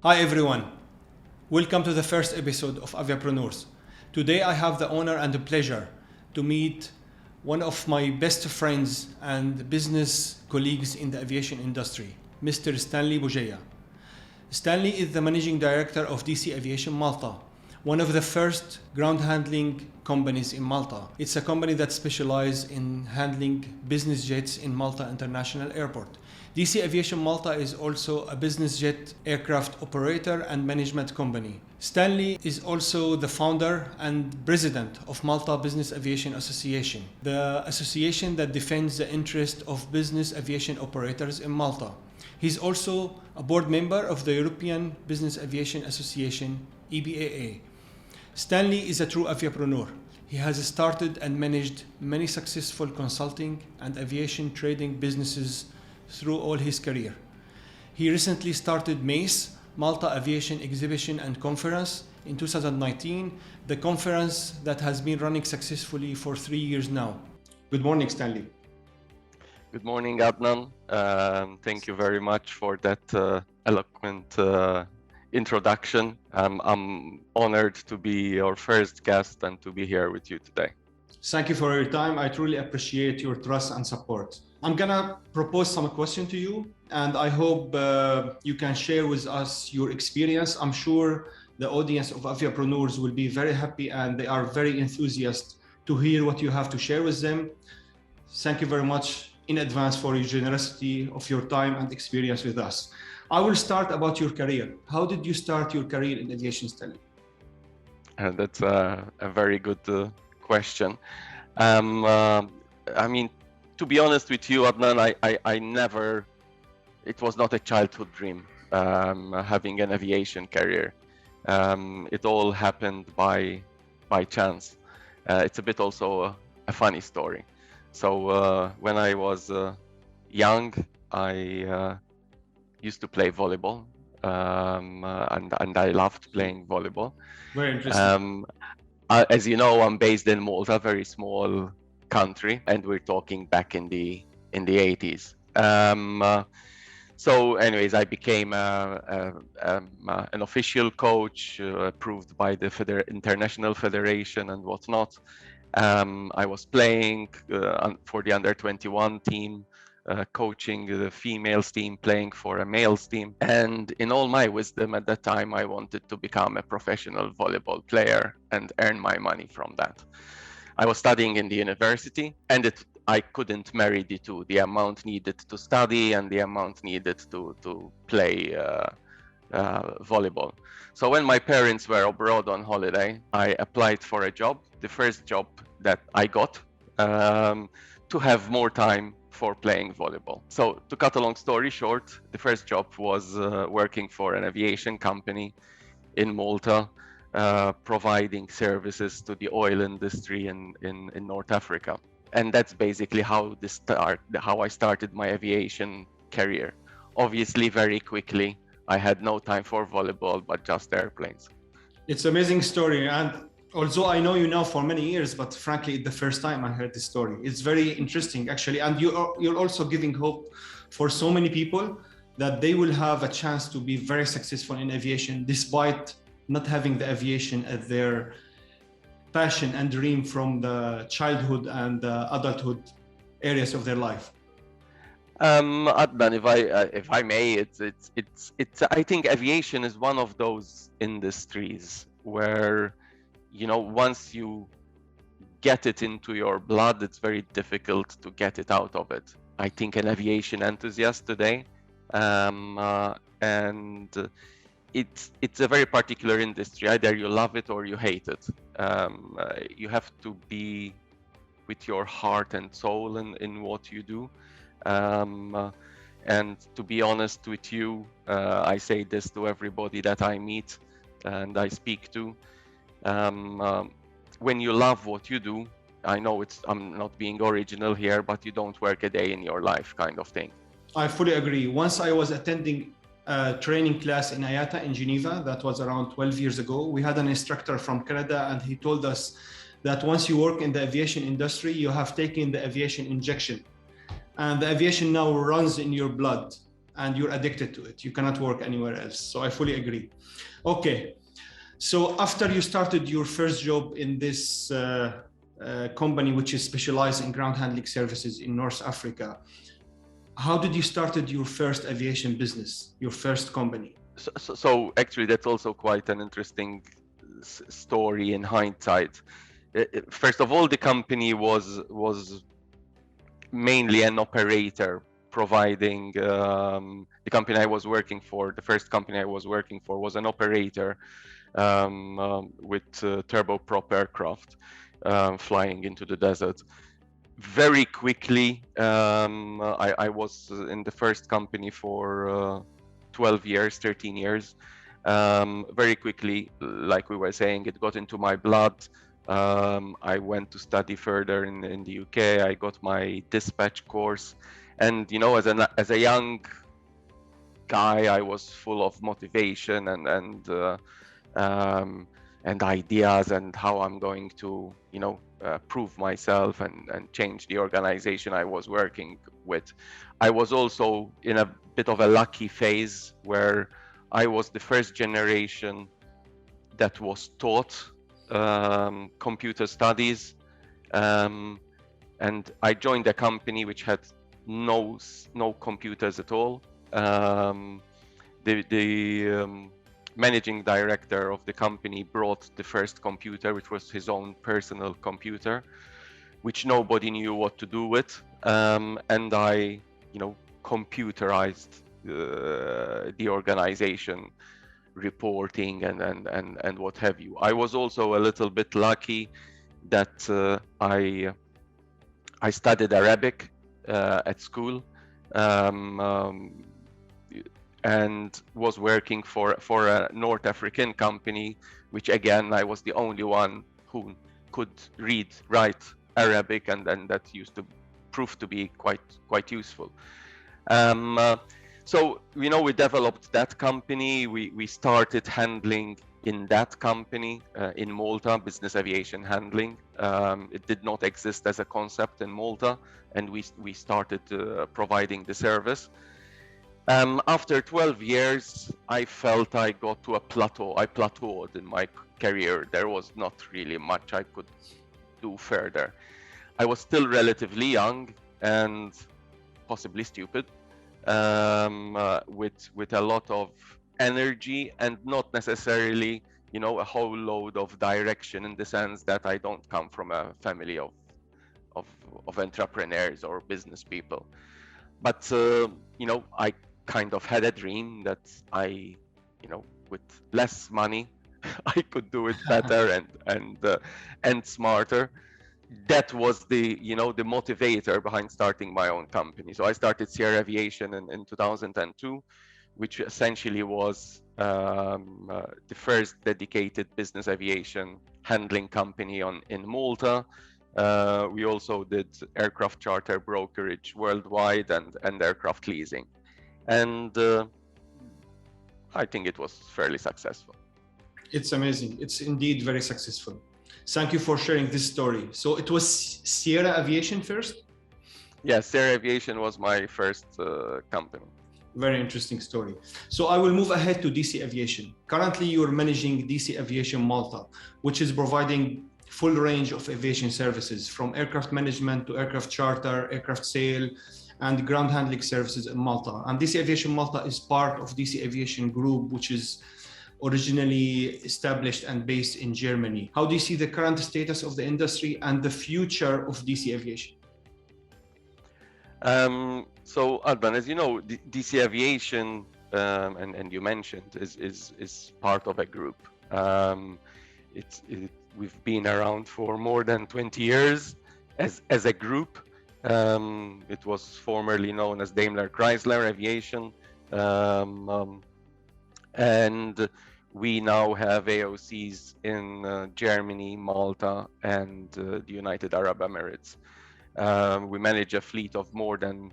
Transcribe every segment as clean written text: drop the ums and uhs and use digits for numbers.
Hi everyone, welcome to the first episode of AVIAPRENEURS. Today I have the honor and the pleasure to meet one of my best friends and business colleagues in the aviation industry, Mr. Stanley Bugeja. Stanley is the managing director of DC Aviation Malta, one of the first ground handling companies in Malta. It's a company that specializes in handling business jets in Malta International Airport. DC Aviation Malta is also a business jet aircraft operator and management company. Stanley is also the founder and president of Malta Business Aviation Association, the association that defends the interest of business aviation operators in Malta. He's also a board member of the European Business Aviation Association, EBAA. Stanley is a true aviapreneur. He has started and managed many successful consulting and aviation trading businesses through all his career. He recently started MACE, Malta Aviation Exhibition and Conference, in 2019, the conference that has been running successfully for 3 years now. Good morning, Stanley. Good morning, Adnan. Thank you very much for that eloquent introduction. I'm honored to be your first guest and to be here with you today. Thank you for your time. I truly appreciate your trust and support. I'm gonna propose some question to you, and I hope you can share with us your experience. I'm sure the audience of Aviapreneurs will be very happy and they are very enthusiastic to hear what you have to share with them. Thank you very much in advance for your generosity of your time and experience with us. I will start about your career. How did you start your career in aviation, Stanley? That's a very good question. I mean, to be honest with you, Adnan, I never, it was not a childhood dream, having an aviation career. It all happened by chance. It's a bit also a funny story. So when I was young, I used to play volleyball, and I loved playing volleyball. Very interesting. As you know, I'm based in Malta, a very small country, and we're talking back in the 80s. So anyways, I became an official coach, approved by the International Federation and whatnot. I was playing for the under 21 team, coaching the females team, playing for a males team. And in all my wisdom at that time, I wanted to become a professional volleyball player and earn my money from that. I was studying in the university, and I couldn't marry the two, the amount needed to study and the amount needed to play volleyball. So when my parents were abroad on holiday, I applied for a job, the first job that I got, to have more time for playing volleyball. So to cut a long story short, the first job was working for an aviation company in Malta, providing services to the oil industry in North Africa. And that's basically how I started my aviation career. Obviously, very quickly, I had no time for volleyball, but just airplanes. It's an amazing story. And although I know you now for many years, but frankly, the first time I heard this story, it's very interesting actually. And you're also giving hope for so many people that they will have a chance to be very successful in aviation, despite not having the aviation as their passion and dream from the childhood and adulthood areas of their life. Adnan, if I may, it's I think aviation is one of those industries where, you know, once you get it into your blood, it's very difficult to get it out of it. I think an aviation enthusiast today, and it's a very particular industry. Either you love it or you hate it. You have to be with your heart and soul in what you do. And to be honest with you, I say this to everybody that I meet and I speak to. When you love what you do, I know I'm not being original here, but you don't work a day in your life, kind of thing. I fully agree. Once I was attending a training class in IATA in Geneva, that was around 12 years ago. We had an instructor from Canada, and he told us that once you work in the aviation industry, you have taken the aviation injection. And the aviation now runs in your blood. and you're addicted to it. You cannot work anywhere else. So I fully agree. Okay. So after you started your first job in this company, which is specialized in ground handling services in North Africa, how did you started your first aviation business, your first company? So actually, that's also quite an interesting story in hindsight. First of all, the company was mainly an operator, providing the company I was working for. The first company I was working for was an operator with turboprop aircraft flying into the desert. Very quickly, I was in the first company for 12 years, 13 years. Very quickly, like we were saying, it got into my blood. I went to study further in the UK. I got my dispatch course, and you know, as a young guy, I was full of motivation and ideas and how I'm going to, you know, prove myself and change the organization I was working with. I was also in a bit of a lucky phase where I was the first generation that was taught computer studies, and I joined a company which had no computers at all. The managing director of the company brought the first computer, which was his own personal computer, which nobody knew what to do with, and I, you know, computerized the organization, reporting and what have you. I was also a little bit lucky that I studied Arabic at school, and was working for a North African company, which again, I was the only one who could read, write Arabic, and that used to prove to be quite useful. So, you know, we developed that company. We started handling in that company in Malta, business aviation handling. It did not exist as a concept in Malta, and we started providing the service. After 12 years, I felt I got to a plateau. I plateaued in my career. There was not really much I could do further. I was still relatively young and possibly stupid, with a lot of energy and not necessarily, you know, a whole load of direction, in the sense that I don't come from a family of entrepreneurs or business people. But you know, I kind of had a dream that I, you know, with less money, I could do it better and smarter. That was the, you know, the motivator behind starting my own company. So I started Sierra Aviation in 2002, which essentially was the first dedicated business aviation handling company in Malta. We also did aircraft charter brokerage worldwide and aircraft leasing. And I think it was fairly successful. It's amazing. It's indeed very successful. Thank you for sharing this story. So it was Sierra Aviation first? Yeah, Sierra Aviation was my first company. Very interesting story. So I will move ahead to DC Aviation. Currently, you're managing DC Aviation Malta, which is providing full range of aviation services, from aircraft management to aircraft charter, aircraft sale, and ground handling services in Malta. And DC Aviation Malta is part of DC Aviation Group, which is originally established and based in Germany. How do you see the current status of the industry and the future of DC Aviation? So Adnan, as you know, DC Aviation, and you mentioned, is part of a group. We've been around for more than 20 years as a group. It was formerly known as Daimler Chrysler Aviation, and we now have AOCs in Germany, Malta, and the United Arab Emirates. We manage a fleet of more than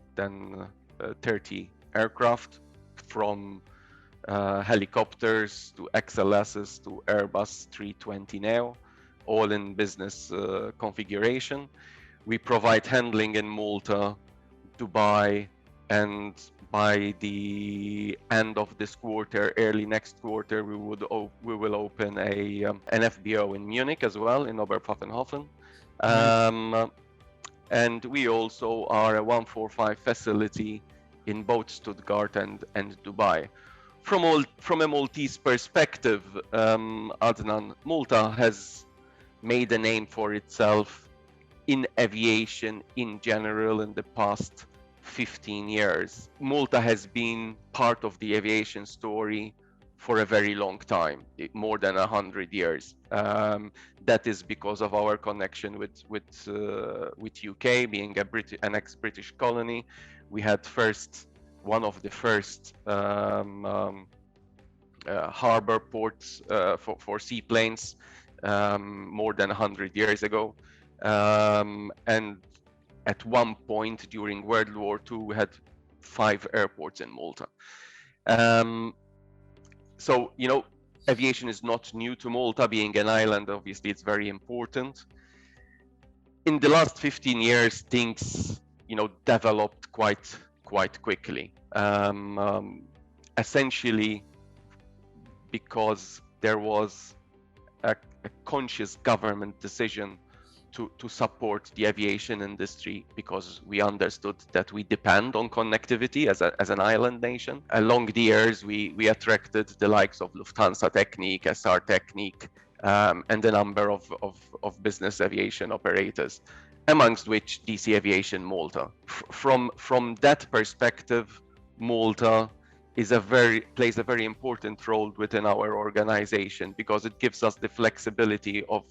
30 aircraft, from helicopters to XLSs to Airbus 320neo, all in business configuration. We provide handling in Malta, Dubai, and by the end of this quarter, early next quarter, we will open an FBO in Munich as well, in Oberpfaffenhofen. And we also are a 145 facility in both Stuttgart and Dubai. From a Maltese perspective, Adnan, Malta has made a name for itself in aviation in general in the past 15 years. Malta has been part of the aviation story for a very long time, more than 100 years. That is because of our connection with UK, being an ex-British colony. We had one of the first harbor ports for seaplanes more than 100 years ago. And at one point during World War II, we had 5 airports in Malta. So, you know, aviation is not new to Malta. Being an island, obviously, it's very important. In the last 15 years, things, you know, developed quite quickly. Essentially, because there was a conscious government decision to support the aviation industry, because we understood that we depend on connectivity as an island nation. Along the years, we attracted the likes of Lufthansa Technik, SR Technik, and a number of business aviation operators, amongst which DC Aviation Malta. From that perspective, Malta plays a very important role within our organization, because it gives us the flexibility of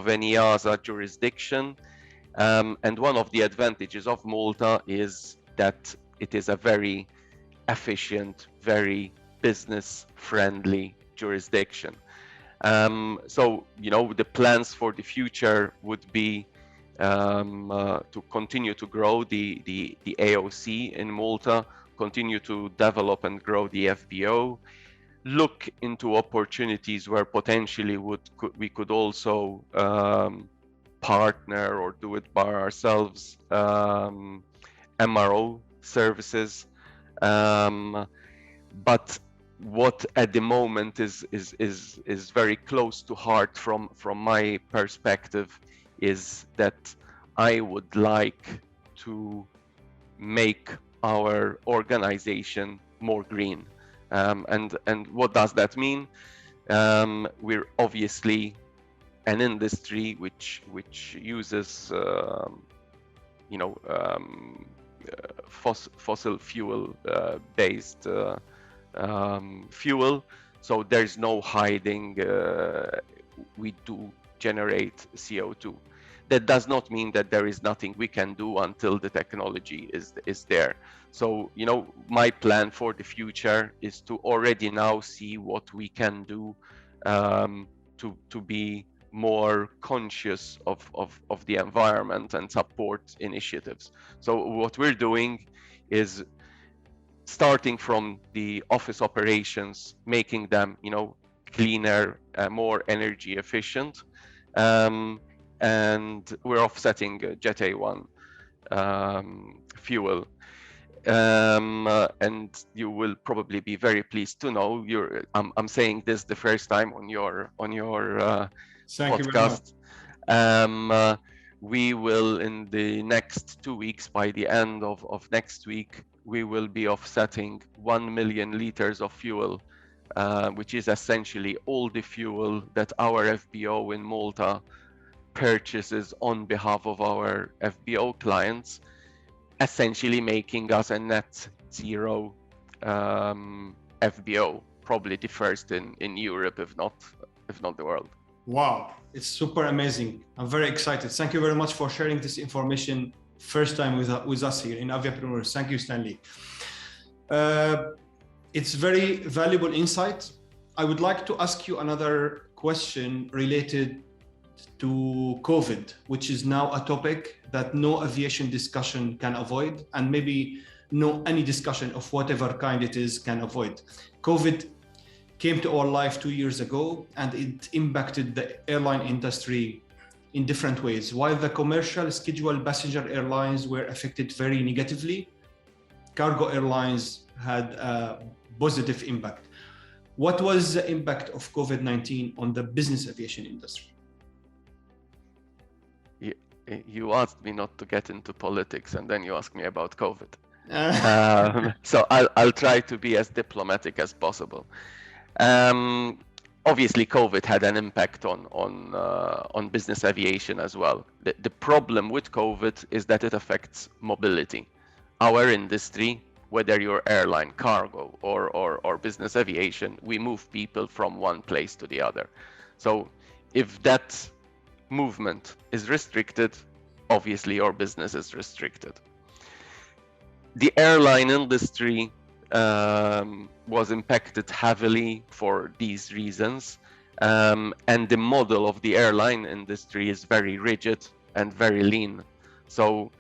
an EASA jurisdiction. And one of the advantages of Malta is that it is a very efficient, very business-friendly jurisdiction. So, you know, the plans for the future would be to continue to grow the AOC in Malta, continue to develop and grow the FBO, look into opportunities where potentially we could also partner or do it by ourselves, MRO services. But what at the moment is very close to heart from my perspective is that I would like to make our organization more green. And what does that mean? We're obviously an industry which uses fossil fuel based fuel, so there's no hiding. We do generate CO2. That does not mean that there is nothing we can do until the technology is there. So, you know, my plan for the future is to already now see what we can do to be more conscious of the environment and support initiatives. So what we're doing is starting from the office operations, making them, you know, cleaner, more energy efficient. And we're offsetting Jet A1 fuel. And you will probably be very pleased to know I'm saying this the first time on your podcast. We will, in the next 2 weeks, by the end of next week, we will be offsetting 1 million liters of fuel, which is essentially all the fuel that our FBO in Malta purchases on behalf of our FBO clients, essentially making us a net zero FBO, probably the first in Europe, if not the world. Wow, it's super amazing. I'm very excited. Thank you very much for sharing this information first time with us here in AVIAPRENEURS. Thank you, Stanley. It's very valuable insight. I would like to ask you another question related to COVID, which is now a topic that no aviation discussion can avoid, and maybe any discussion of whatever kind it is can avoid. COVID came to our life 2 years ago, and it impacted the airline industry in different ways. While the commercial scheduled passenger airlines were affected very negatively, cargo airlines had a positive impact. What was the impact of COVID-19 on the business aviation industry? You asked me not to get into politics, and then you asked me about COVID. Uh, So I'll try to be as diplomatic as possible. Obviously, COVID had an impact on business aviation as well. The problem with COVID is that it affects mobility. Our industry, whether you're airline, cargo, or business aviation, we move people from one place to the other. So if that movement is restricted, obviously your business is restricted. The airline industry was impacted heavily for these reasons, and the model of the airline industry is very rigid and very lean, so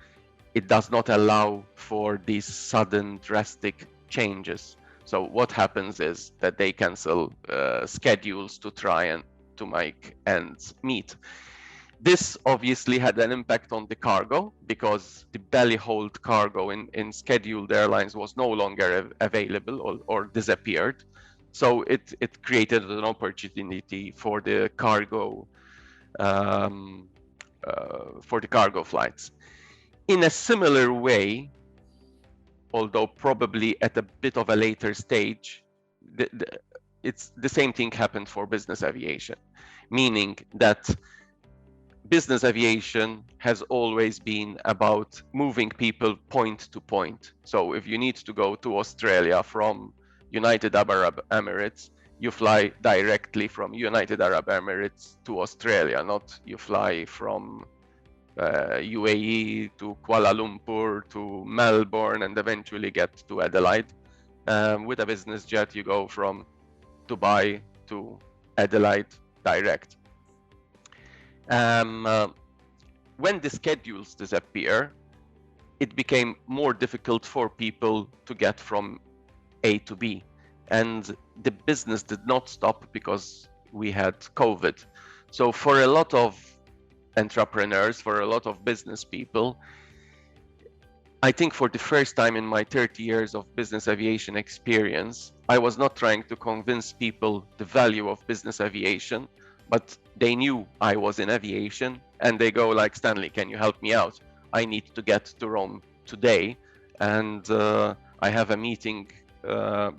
it does not allow for these sudden drastic changes. So what happens is that they cancel schedules to try and to make ends meet. This obviously had an impact on the cargo, because the belly hold cargo in scheduled airlines was no longer available or disappeared. So it created an opportunity for the cargo flights. In a similar way, although probably at a bit of a later stage, it's the same thing happened for business aviation, meaning that business aviation has always been about moving people point to point. So if you need to go to Australia from United Arab Emirates, you fly directly from United Arab Emirates to Australia, not you fly from UAE to Kuala Lumpur to Melbourne and eventually get to Adelaide. With a business jet, you go from Dubai to Adelaide direct. When the schedules disappear, it became more difficult for people to get from A to B. And the business did not stop because we had COVID. So for a lot of entrepreneurs, for a lot of business people, I think for the first time in my 30 years of business aviation experience, I was not trying to convince people the value of business aviation, but they knew I was in aviation and they go like, Stanley, can you help me out? I need to get to Rome today and I have a meeting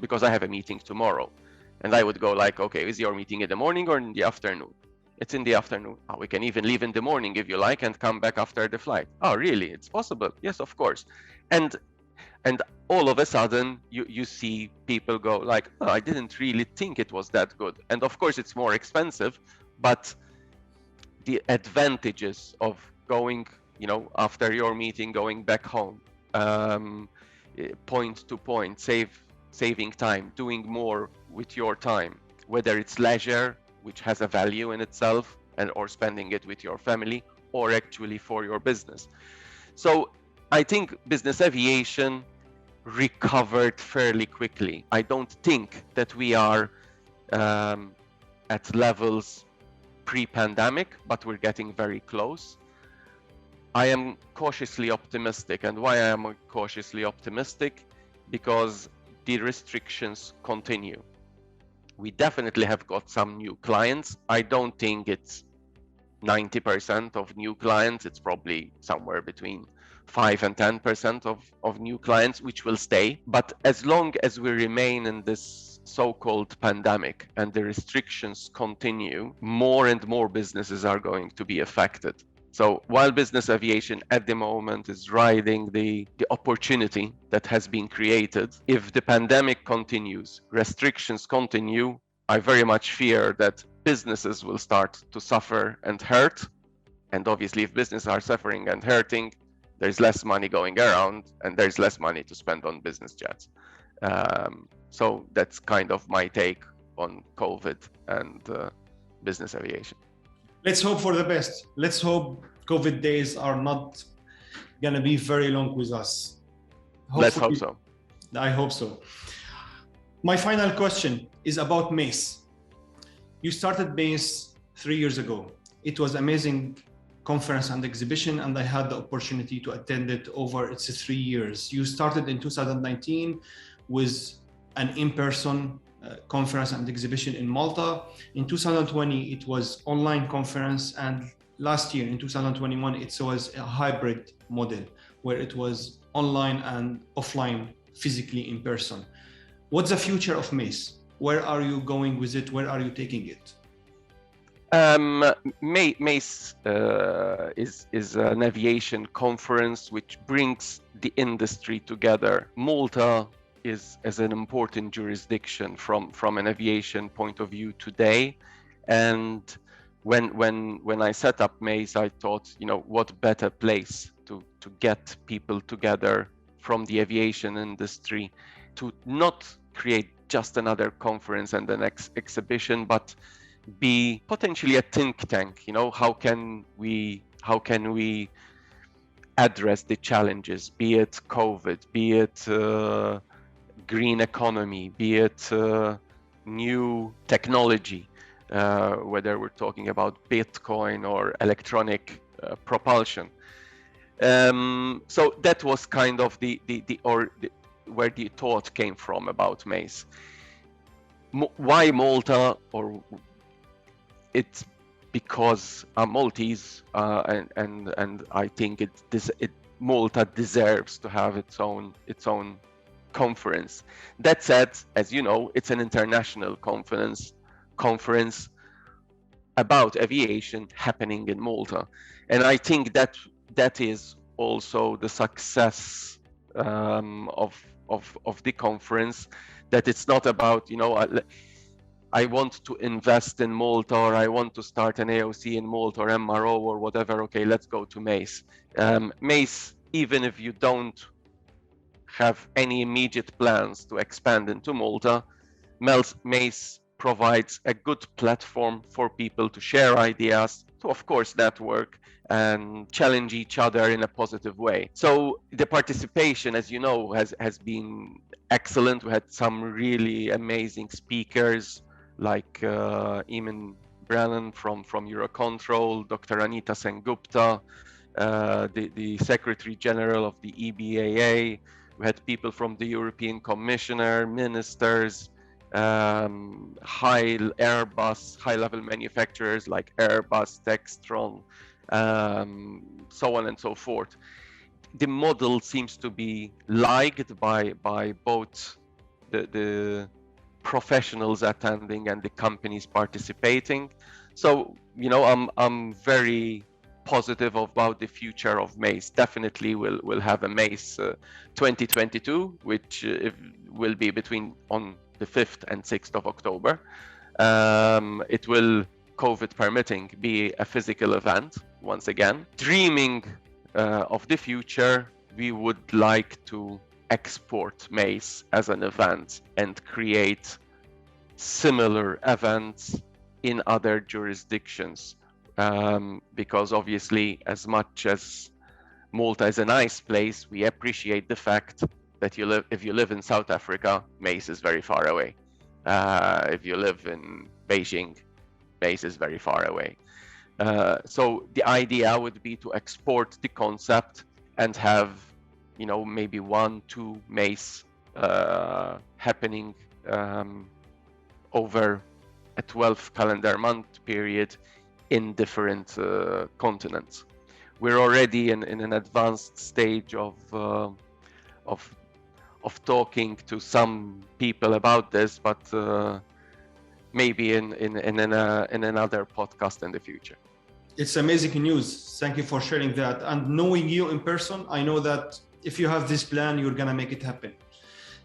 because I have a meeting tomorrow. And I would go like, okay, is your meeting in the morning or in the afternoon? It's in the afternoon. Oh, we can even leave in the morning if you like and come back after the flight. Oh, really? It's possible? Yes, of course. And all of a sudden you see people go like, oh, I didn't really think it was that good. And of course it's more expensive, but the advantages of going, after your meeting, going back home, point to point, saving time, doing more with your time, whether it's leisure, which has a value in itself, or spending it with your family, or actually for your business. So I think business aviation recovered fairly quickly. I don't think that we are at levels pre-pandemic, but we're getting very close. I am cautiously optimistic. And why I am cautiously optimistic? Because the restrictions continue. We definitely have got some new clients. I don't think it's 90% of new clients. It's probably somewhere between 5 and 10% of new clients, which will stay. But as long as we remain in this so-called pandemic and the restrictions continue, more and more businesses are going to be affected. So while business aviation at the moment is riding the opportunity that has been created, if the pandemic continues, restrictions continue, I very much fear that businesses will start to suffer and hurt. And obviously, if businesses are suffering and hurting, there's less money going around and there's less money to spend on business jets. So that's kind of my take on COVID and business aviation. Let's hope for the best. Let's hope COVID days are not going to be very long with us. Hopefully, let's hope so. I hope so. My final question is about Mace. You started Mace 3 years ago. It was amazing conference and exhibition, and I had the opportunity to attend it over its 3 years. You started in 2019 with an in-person conference and exhibition in Malta. In 2020, it was online conference, and last year in 2021, it was a hybrid model where it was online and offline, physically in person. What's the future of MACE? Where are you going with it? Where are you taking it? MACE is an aviation conference which brings the industry together. Malta is an important jurisdiction from an aviation point of view today, and when I set up MACE, I thought, what better place to get people together from the aviation industry to not create just another conference and the next exhibition, but be potentially a think tank. How can we address the challenges, be it COVID, be it green economy, be it new technology, whether we're talking about Bitcoin or electronic propulsion. So that was kind of where the thought came from about MACE. Why Malta? Or it's because I'm Maltese, and I think Malta deserves to have its own conference. That said, as you know, it's an international conference about aviation happening in Malta, and I think that is also the success of the conference. That it's not about I want to invest in Malta, or I want to start an AOC in Malta or MRO or whatever. Okay, let's go to MACE. MACE, even if you don't have any immediate plans to expand into Malta, MACE provides a good platform for people to share ideas, to of course network and challenge each other in a positive way. So the participation, as you know, has been excellent. We had some really amazing speakers like Eamon Brennan from Eurocontrol, Dr. Anita Sengupta, the Secretary General of the EBAA. We had people from the European Commissioner, ministers, high-level manufacturers like Airbus, Textron, so on and so forth. The model seems to be liked by both the professionals attending and the companies participating. So I'm very positive about the future of MACE. Definitely we'll have a MACE 2022, which will be on the 5th and 6th of October. It will, COVID permitting, be a physical event once again. Dreaming of the future, we would like to export MACE as an event and create similar events in other jurisdictions, because obviously, as much as Malta is a nice place, we appreciate the fact that if you live in South Africa, MACE is very far away. If you live in Beijing, MACE is very far away. So the idea would be to export the concept and have maybe 1-2 MACE happening over a 12 calendar month period in different continents. We're already in an advanced stage of talking to some people about this, but maybe in another podcast in the future. It's amazing news. Thank you for sharing that. And knowing you in person, I know that if you have this plan, you're gonna make it happen.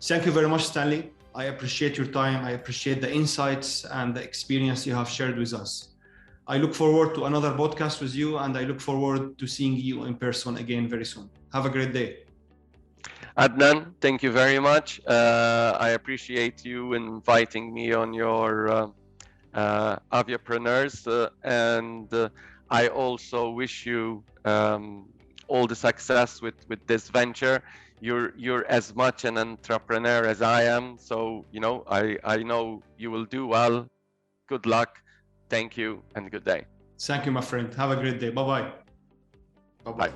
Thank you very much, Stanley. I appreciate your time. I appreciate the insights and the experience you have shared with us. I look forward to another podcast with you, and I look forward to seeing you in person again very soon. Have a great day. Adnan, thank you very much. I appreciate you inviting me on your AVIAPRENEURS, and I also wish you all the success with this venture. You're as much an entrepreneur as I am, so I know you will do well. Good luck. Thank you and good day. Thank you, my friend. Have a great day. Bye-bye. Bye.